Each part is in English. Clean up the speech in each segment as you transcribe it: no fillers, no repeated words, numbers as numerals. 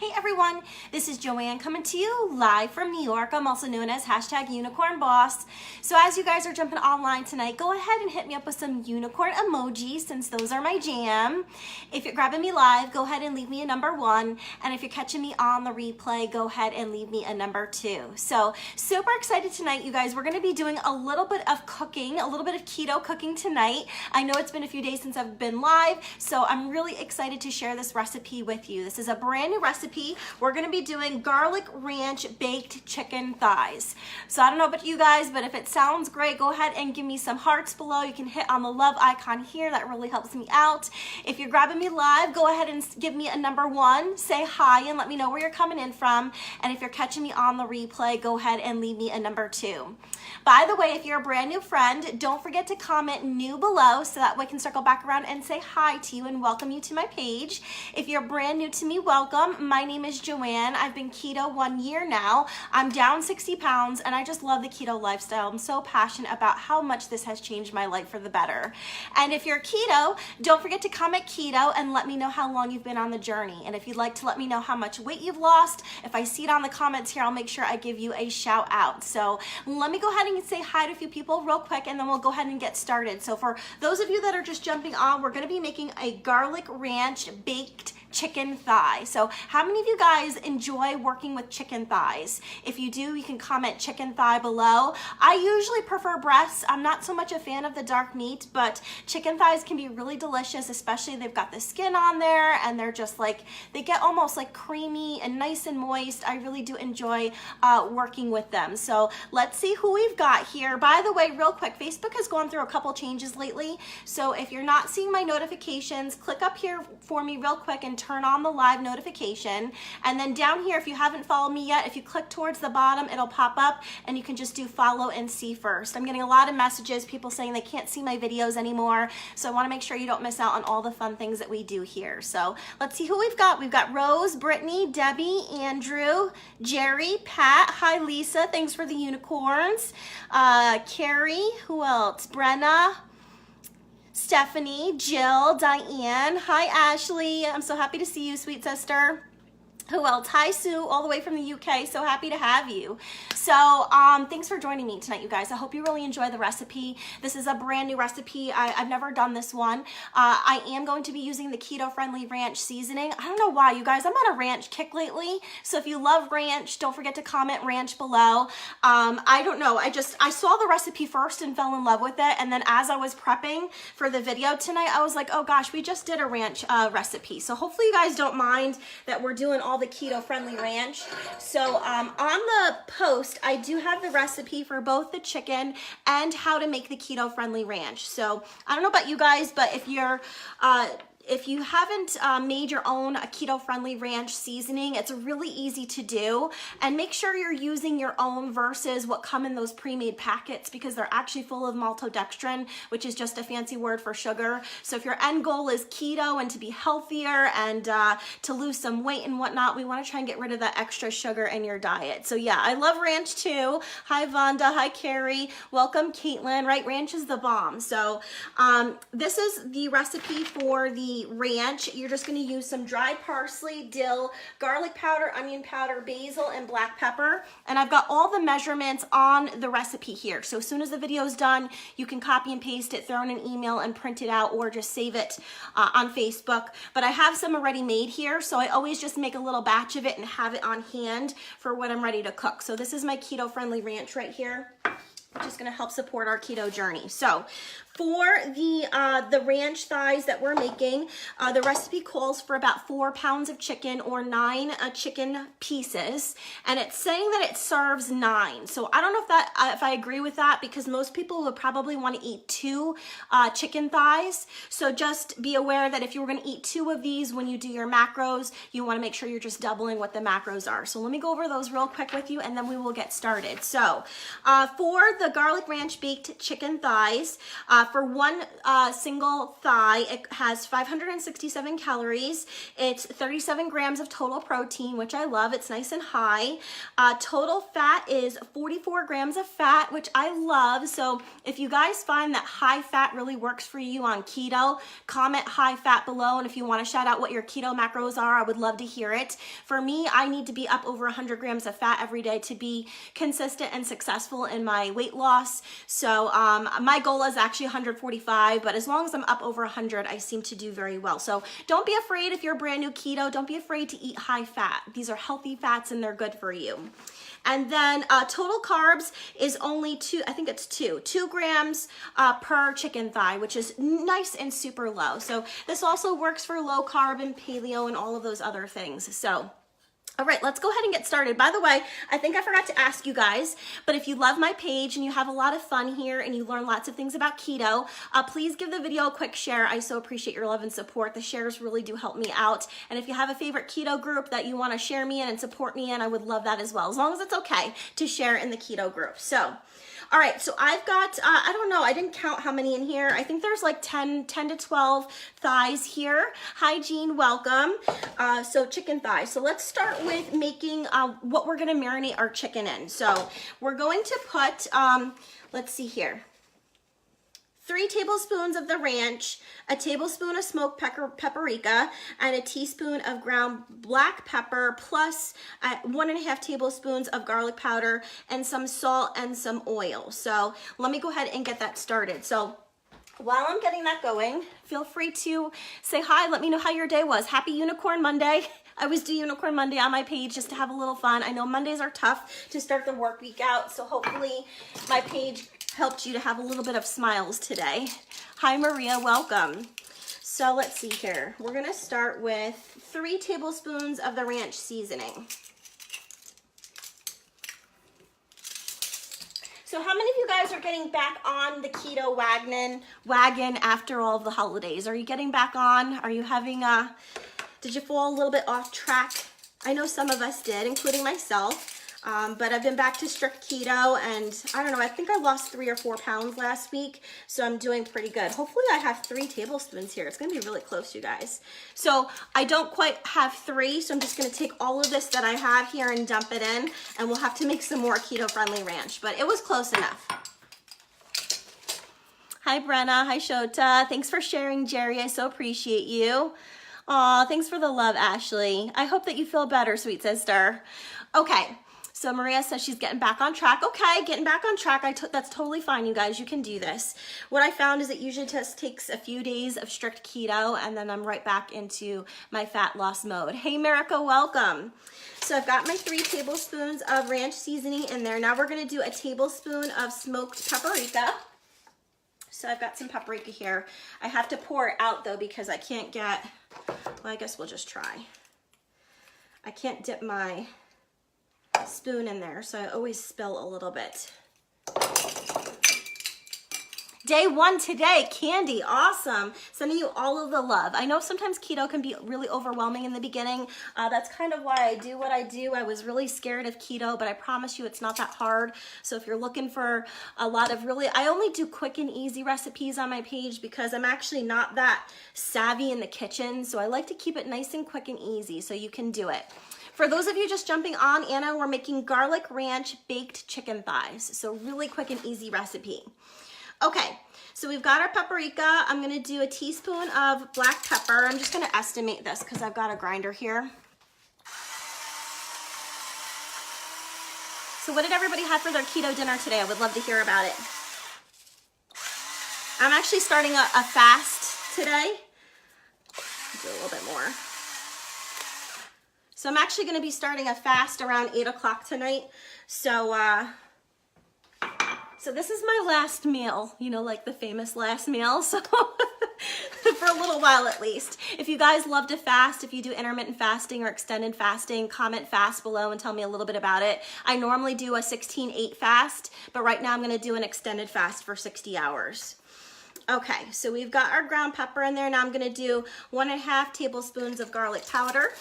Hey everyone, this is Joanne coming to you live from New York. I'm also known as #UnicornBoss. So as you guys are jumping online tonight, go ahead and hit me up with some unicorn emojis since those are my jam. If you're grabbing me live, go ahead and leave me a number 1. And if you're catching me on the replay, go ahead and leave me a number 2. So super excited tonight, you guys. We're going to be doing a little bit of cooking, a little bit of keto cooking tonight. I know it's been a few days since I've been live, so I'm really excited to share this recipe with you. This is a brand new recipe. We're going to be doing garlic ranch baked chicken thighs. So I don't know about you guys, but if it sounds great, go ahead and give me some hearts below. You can hit on the love icon here. That really helps me out. If you're grabbing me live, go ahead and give me a number 1. Say hi and let me know where you're coming in from. And if you're catching me on the replay, go ahead and leave me a number 2. By the way, if you're a brand new friend, don't forget to comment new below so that way I can circle back around and say hi to you and welcome you to my page. If you're brand new to me, welcome. My name is Joanne. I've been keto 1 year now. I'm down 60 pounds and I just love the keto lifestyle. I'm so passionate about how much this has changed my life for the better. And if you're keto, don't forget to comment keto and let me know how long you've been on the journey. And if you'd like to let me know how much weight you've lost, if I see it on the comments here, I'll make sure I give you a shout out. So let me go ahead and say hi to a few people real quick and then we'll go ahead and get started. So for those of you that are just jumping on, we're going to be making a garlic ranch baked chicken thigh. So how many of you guys enjoy working with chicken thighs? If you do, you can comment chicken thigh below. I usually prefer breasts. I'm not so much a fan of the dark meat, but chicken thighs can be really delicious, especially they've got the skin on there and they're just like, they get almost like creamy and nice and moist. I really do enjoy working with them. So let's see who we've got here. By the way, real quick, Facebook has gone through a couple changes lately. So if you're not seeing my notifications, click up here for me real quick and turn on the live notification. And then down here, if you haven't followed me yet, if you click towards the bottom, it'll pop up and you can just do follow and see first. I'm getting a lot of messages, people saying they can't see my videos anymore. So I want to make sure you don't miss out on all the fun things that we do here. So let's see who we've got. We've got Rose, Brittany, Debbie, Andrew, Jerry, Pat. Hi, Lisa. Thanks for the unicorns. Carrie, who else? Brenna, Stephanie, Jill, Diane. Hi, Ashley. I'm so happy to see you, sweet sister. Who else? Hi, Sue, all the way from the UK. So happy to have you. So thanks for joining me tonight, you guys. I hope you really enjoy the recipe. This is a brand new recipe. I've never done this one. I am going to be using the keto-friendly ranch seasoning. I don't know why, you guys. I'm on a ranch kick lately. So if you love ranch, don't forget to comment ranch below. I don't know. I saw the recipe first and fell in love with it. And then as I was prepping for the video tonight, I was like, oh gosh, we just did a ranch recipe. So hopefully you guys don't mind that we're doing all the keto-friendly ranch. So on the post, I do have the recipe for both the chicken and how to make the keto-friendly ranch. So I don't know about you guys, but if you haven't made your own keto-friendly ranch seasoning, it's really easy to do. And make sure you're using your own versus what come in those pre-made packets because they're actually full of maltodextrin, which is just a fancy word for sugar. So if your end goal is keto and to be healthier and to lose some weight and whatnot, we want to try and get rid of that extra sugar in your diet. So yeah, I love ranch too. Hi, Vonda. Hi, Carrie. Welcome, Caitlin. Right, ranch is the bomb. So this is the recipe for the ranch. You're just going to use some dried parsley, dill, garlic powder, onion powder, basil, and black pepper. And I've got all the measurements on the recipe here. So as soon as the video is done, you can copy and paste it, throw in an email and print it out or just save it on Facebook. But I have some already made here, so I always just make a little batch of it and have it on hand for when I'm ready to cook. So this is my keto-friendly ranch right here, which is going to help support our keto journey. So for the ranch thighs that we're making, the recipe calls for about 4 pounds of chicken or 9 chicken pieces, and it's saying that it serves 9. So I don't know if I agree with that because most people would probably want to eat 2 chicken thighs. So just be aware that if you were going to eat 2 of these when you do your macros, you want to make sure you're just doubling what the macros are. So let me go over those real quick with you, and then we will get started. So for the garlic ranch baked chicken thighs. For one single thigh, it has 567 calories. It's 37 grams of total protein, which I love. It's nice and high. Total fat is 44 grams of fat, which I love. So if you guys find that high fat really works for you on keto, comment high fat below. And if you want to shout out what your keto macros are, I would love to hear it. For me, I need to be up over 100 grams of fat every day to be consistent and successful in my weight loss. So my goal is actually 145, but as long as I'm up over 100, I seem to do very well. So don't be afraid if you're brand new keto, don't be afraid to eat high fat. These are healthy fats and they're good for you. And then total carbs is only I think it's 2 grams per chicken thigh, which is nice and super low. So this also works for low carb and paleo and all of those other things. So all right, let's go ahead and get started. By the way, I think I forgot to ask you guys, but if you love my page and you have a lot of fun here and you learn lots of things about keto, please give the video a quick share. I so appreciate your love and support. The shares really do help me out. And if you have a favorite keto group that you want to share me in and support me in, I would love that as well, as long as it's okay to share in the keto group. So, all right, so I've got, I don't know, I didn't count how many in here. I think there's like 10 to 12 thighs here. Hi, Jean, welcome. So chicken thighs. So let's start with making what we're gonna marinate our chicken in. So we're going to put, let's see here. 3 tablespoons of the ranch, a tablespoon of smoked paprika, and a teaspoon of ground black pepper, plus 1.5 tablespoons of garlic powder, and some salt and some oil. So let me go ahead and get that started. So while I'm getting that going, feel free to say hi. Let me know how your day was. Happy Unicorn Monday. I always do Unicorn Monday on my page just to have a little fun. I know Mondays are tough to start the work week out, so hopefully my page helped you to have a little bit of smiles today. Hi, Maria, welcome. So let's see here. We're gonna start with 3 tablespoons of the ranch seasoning. So how many of you guys are getting back on the keto wagon after all of the holidays? Are you getting back on? Are you having did you fall a little bit off track? I know some of us did, including myself. But I've been back to strict keto, and I don't know, I think I lost 3 or 4 pounds last week, so I'm doing pretty good. Hopefully I have 3 tablespoons here. It's gonna be really close, you guys. So I don't quite have 3, so I'm just gonna take all of this that I have here and dump it in, and we'll have to make some more keto-friendly ranch, but it was close enough. Hi, Brenna. Hi, Shota. Thanks for sharing, Jerry. I so appreciate you. Aw, thanks for the love, Ashley. I hope that you feel better, sweet sister. Okay. So Maria says she's getting back on track. Okay, getting back on track. That's totally fine, you guys. You can do this. What I found is it usually just takes a few days of strict keto, and then I'm right back into my fat loss mode. Hey, Marika, welcome. So I've got my 3 tablespoons of ranch seasoning in there. Now we're going to do a tablespoon of smoked paprika. So I've got some paprika here. I have to pour it out, though, because I can't get, well, I guess we'll just try. I can't dip my spoon in there, so I always spill a little bit. Day 1 today, Candy, awesome. Sending you all of the love. I know sometimes keto can be really overwhelming in the beginning. That's kind of why I do what I do. I was really scared of keto, but I promise you it's not that hard. So if you're looking for a lot of I only do quick and easy recipes on my page because I'm actually not that savvy in the kitchen. So I like to keep it nice and quick and easy so you can do it. For those of you just jumping on, Anna, we're making garlic ranch baked chicken thighs. So really quick and easy recipe. Okay, so we've got our paprika. I'm gonna do a teaspoon of black pepper. I'm just gonna estimate this because I've got a grinder here. So what did everybody have for their keto dinner today? I would love to hear about it. I'm actually starting a fast today. Do a little bit more. So I'm actually going to be starting a fast around 8 o'clock tonight. So this is my last meal, you know, like the famous last meal. So for a little while at least. If you guys love to fast, if you do intermittent fasting or extended fasting, comment fast below and tell me a little bit about it. I normally do a 16-8 fast, but right now I'm going to do an extended fast for 60 hours. Okay, so we've got our ground pepper in there. Now I'm going to do 1.5 tablespoons of garlic powder.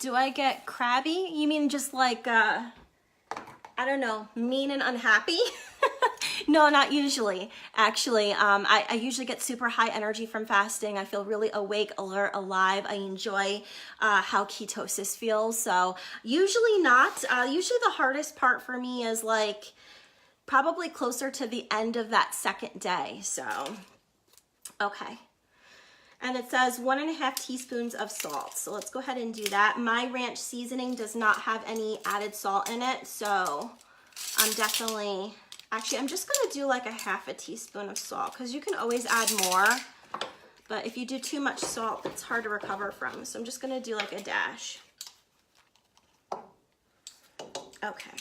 Do I get crabby? You mean just like, I don't know, mean and unhappy? No, not usually. Actually, I usually get super high energy from fasting. I feel really awake, alert, alive. I enjoy how ketosis feels. So usually not. Usually the hardest part for me is like probably closer to the end of that second day. So, okay. And it says 1.5 teaspoons of salt. So let's go ahead and do that. My ranch seasoning does not have any added salt in it. So I'm definitely... Actually, I'm just gonna do like a 1/2 teaspoon of salt because you can always add more, but if you do too much salt, it's hard to recover from. So I'm just gonna do like a dash. Okay.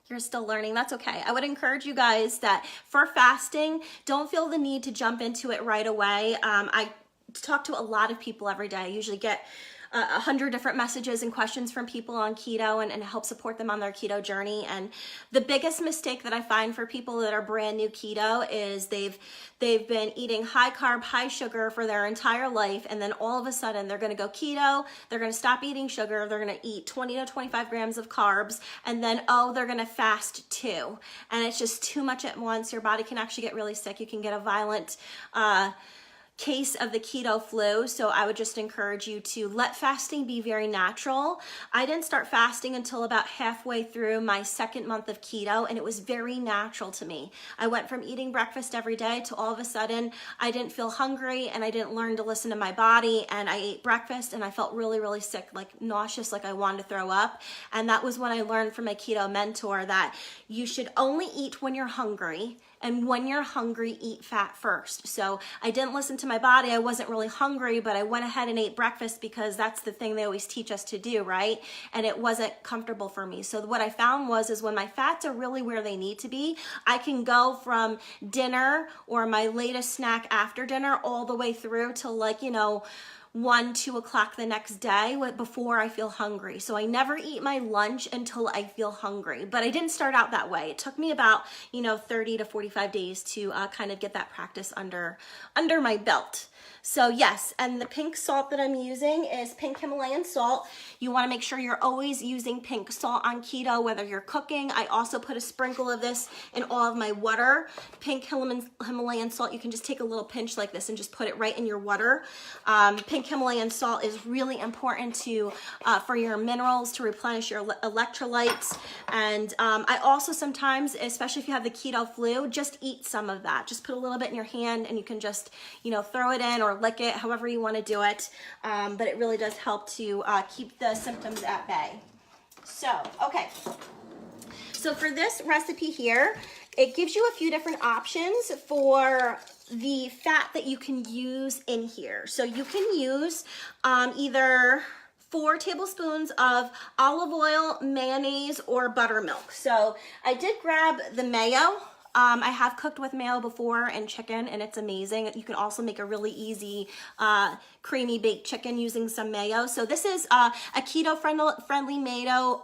You're still learning, that's okay. I would encourage you guys that for fasting, don't feel the need to jump into it right away. I talk to a lot of people every day. I usually get 100 different messages and questions from people on keto and help support them on their keto journey. And the biggest mistake that I find for people that are brand new keto is they've been eating high carb, high sugar for their entire life, and then all of a sudden they're gonna go keto, they're gonna stop eating sugar, they're gonna eat 20 to 25 grams of carbs, and then, oh, they're gonna fast too. And it's just too much at once. Your body can actually get really sick. You can get a violent case of the keto flu. So I would just encourage you to let fasting be very natural. I didn't start fasting until about halfway through my second month of keto, and it was very natural to me. I went from eating breakfast every day to all of a sudden I didn't feel hungry and I didn't learn to listen to my body, and I ate breakfast and I felt really, really sick, like nauseous, like I wanted to throw up. And that was when I learned from my keto mentor that you should only eat when you're hungry, and when you're hungry, eat fat first. So I didn't listen to my body. I wasn't really hungry, but I went ahead and ate breakfast because that's the thing they always teach us to do, right? And it wasn't comfortable for me. So what I found is when my fats are really where they need to be, I can go from dinner or my latest snack after dinner all the way through till like, 1, 2 o'clock the next day before I feel hungry. So I never eat my lunch until I feel hungry, but I didn't start out that way. It took me about, 30 to 45 days to kind of get that practice under my belt. So yes, and the pink salt that I'm using is pink Himalayan salt. You want to make sure you're always using pink salt on keto, whether you're cooking. I also put a sprinkle of this in all of my water. Pink Himalayan salt, you can just take a little pinch like this and just put it right in your water. Pink Himalayan salt is really important for your minerals, to replenish your electrolytes. And I also sometimes, especially if you have the keto flu, just eat some of that. Just put a little bit in your hand and you can just, throw it in or lick it, however you want to do it. But it really does help to keep the symptoms at bay. So, okay. So for this recipe here, it gives you a few different options for the fat that you can use in here. So you can use either 4 tablespoons of olive oil, mayonnaise, or buttermilk. So I did grab the mayo. I have cooked with mayo before and chicken, and it's amazing. You can also make a really easy creamy baked chicken using some mayo. So this is a keto-friendly mayo,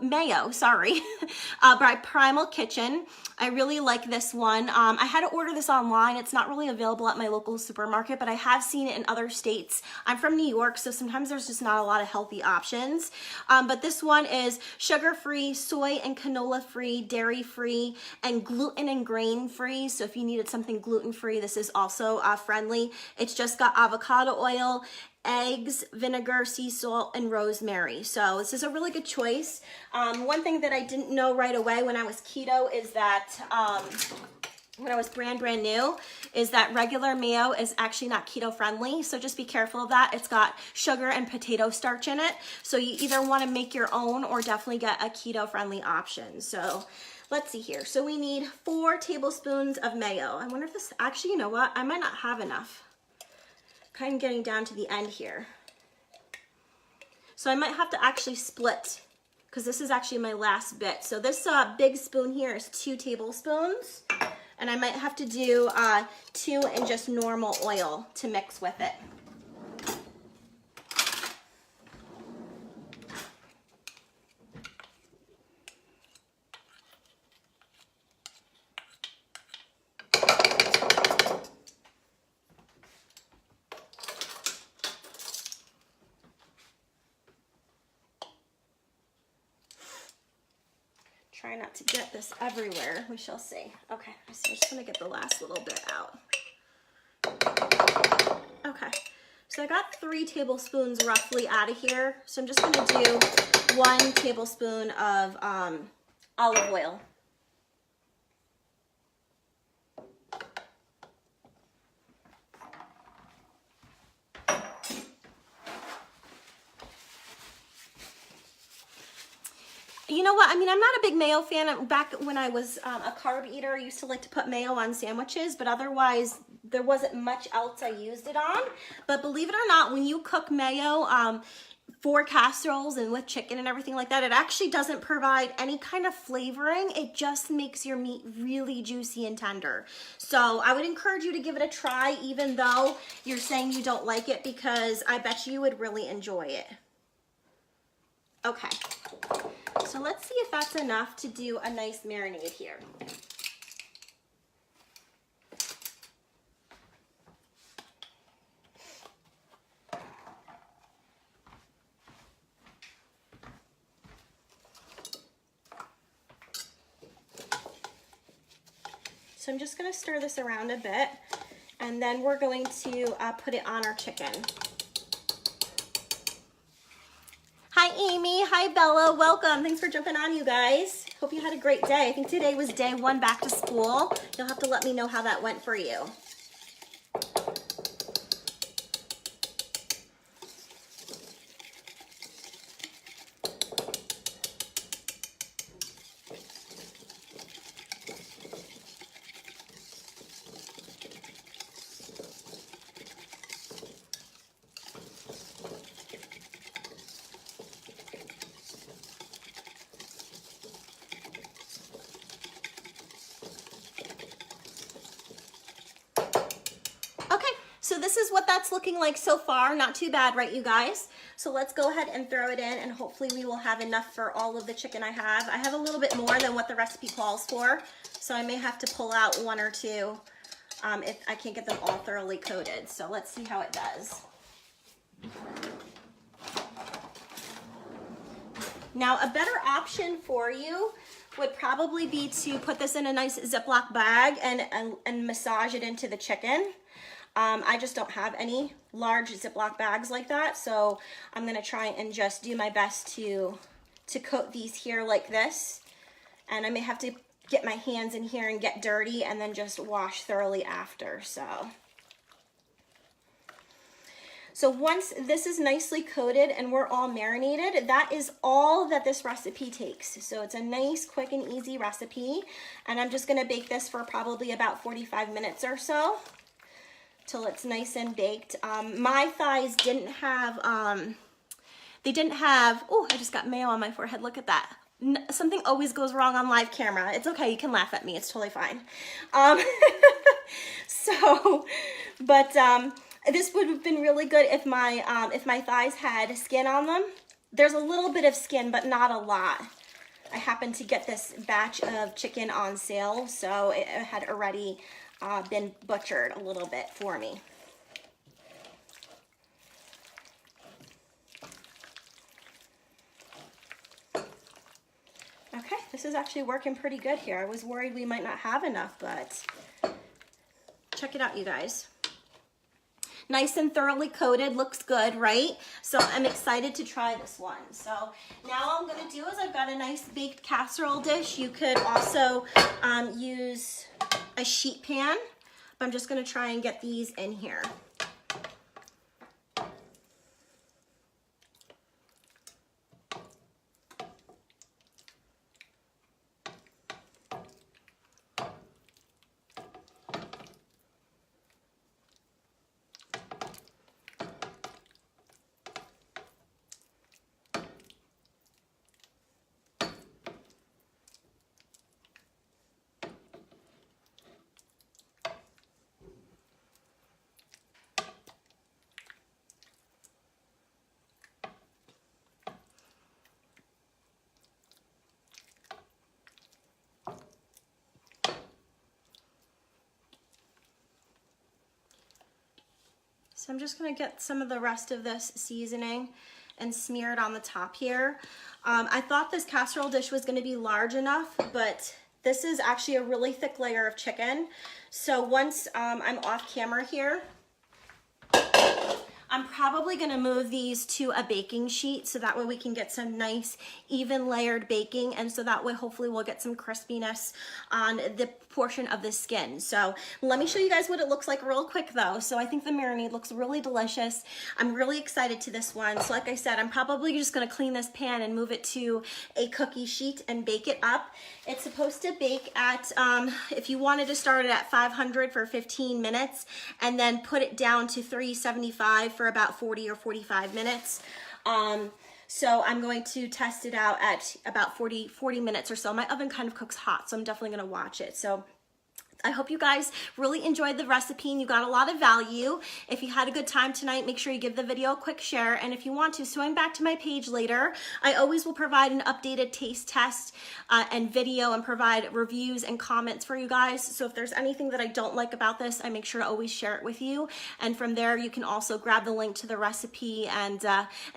by Primal Kitchen. I really like this one. I had to order this online. It's not really available at my local supermarket, but I have seen it in other states. I'm from New York, so sometimes there's just not a lot of healthy options. But this one is sugar-free, soy and canola-free, dairy-free, and gluten and grain-free. So if you needed something gluten-free, this is also friendly. It's just got avocado oil, eggs, vinegar, sea salt, and rosemary. So this is a really good choice. One thing that I didn't know right away when I was keto is that when I was brand new, is that regular mayo is actually not keto friendly. So just be careful of that. It's got sugar and potato starch in it. So you either want to make your own or definitely get a keto friendly option. So let's see here. So we need 4 tablespoons of mayo. I wonder if this, actually, you know what? I might not have enough. Kind of getting down to the end here. So I might have to actually split, because this is actually my last bit. So this big spoon here is 2 tablespoons, and I might have to do 2 in just normal oil to mix with it. try not to get this everywhere. We shall see. Okay, so I'm just gonna get the last little bit out. Okay, so I got 3 tablespoons roughly out of here. So I'm just gonna do 1 tablespoon of olive oil. You know what? I mean, I'm not a big mayo fan. Back when I was a carb eater, I used to like to put mayo on sandwiches, but otherwise there wasn't much else I used it on. But believe it or not, when you cook mayo for casseroles and with chicken and everything like that, it actually doesn't provide any kind of flavoring. It just makes your meat really juicy and tender. So I would encourage you to give it a try, even though you're saying you don't like it, because I bet you would really enjoy it. Okay. So let's see if that's enough to do a nice marinade here. So I'm just going to stir this around a bit, and then we're going to put it on our chicken. Hi Amy, hi Bella, welcome. Thanks for jumping on, you guys. Hope you had a great day. I think today was day 1 back to school. You'll have to let me know how that went for you. So this is what that's looking like so far. Not too bad, right, you guys? So let's go ahead and throw it in, and hopefully we will have enough for all of the chicken I have. I have a little bit more than what the recipe calls for, so I may have to pull out 1 or 2 if I can't get them all thoroughly coated. So let's see how it does. Now, a better option for you would probably be to put this in a nice Ziploc bag and massage it into the chicken. I just don't have any large Ziploc bags like that, so I'm gonna try and just do my best to coat these here like this. And I may have to get my hands in here and get dirty and then just wash thoroughly after. So once this is nicely coated and we're all marinated, that is all that this recipe takes. So it's a nice, quick, and easy recipe. And I'm just gonna bake this for probably about 45 minutes or so, till it's nice and baked. My thighs didn't have, oh, I just got mayo on my forehead, look at that. Something always goes wrong on live camera. It's okay, you can laugh at me, it's totally fine. This would have been really good if my thighs had skin on them. There's a little bit of skin, but not a lot. I happened to get this batch of chicken on sale, so it had already been butchered a little bit for me. Okay, this is actually working pretty good here. I was worried we might not have enough, but check it out, you guys. Nice and thoroughly coated, looks good, right? So I'm excited to try this one. So now all I'm gonna do is I've got a nice baked casserole dish. You could also use a sheet pan, but I'm just gonna try and get these in here. So I'm just gonna get some of the rest of this seasoning and smear it on the top here. I thought this casserole dish was going to be large enough, but this is actually a really thick layer of chicken. So once I'm off camera here, I'm probably gonna move these to a baking sheet so that way we can get some nice even layered baking, and so that way hopefully we'll get some crispiness on the portion of the skin. So let me show you guys what it looks like real quick though. So I think the marinade looks really delicious. I'm really excited to this one. So like I said, I'm probably just gonna clean this pan and move it to a cookie sheet and bake it up. It's supposed to bake at, if you wanted to start it at 500 for 15 minutes and then put it down to 375 for about 40 or 45 minutes. So I'm going to test it out at about 40 minutes or so. My oven kind of cooks hot, so I'm definitely gonna watch it. So I hope you guys really enjoyed the recipe and you got a lot of value. If you had a good time tonight, make sure you give the video a quick share. And if you want to, swing back to my page later. I always will provide an updated taste test and video and provide reviews and comments for you guys. So if there's anything that I don't like about this, I make sure to always share it with you. And from there, you can also grab the link to the recipe and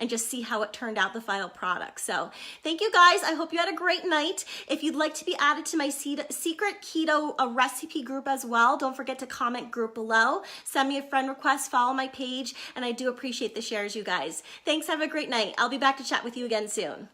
just see how it turned out, the final product. So thank you guys. I hope you had a great night. If you'd like to be added to my secret keto recipe group as well, don't forget to comment group below, send me a friend request, follow my page, and I do appreciate the shares, you guys. Thanks, have a great night. I'll be back to chat with you again soon.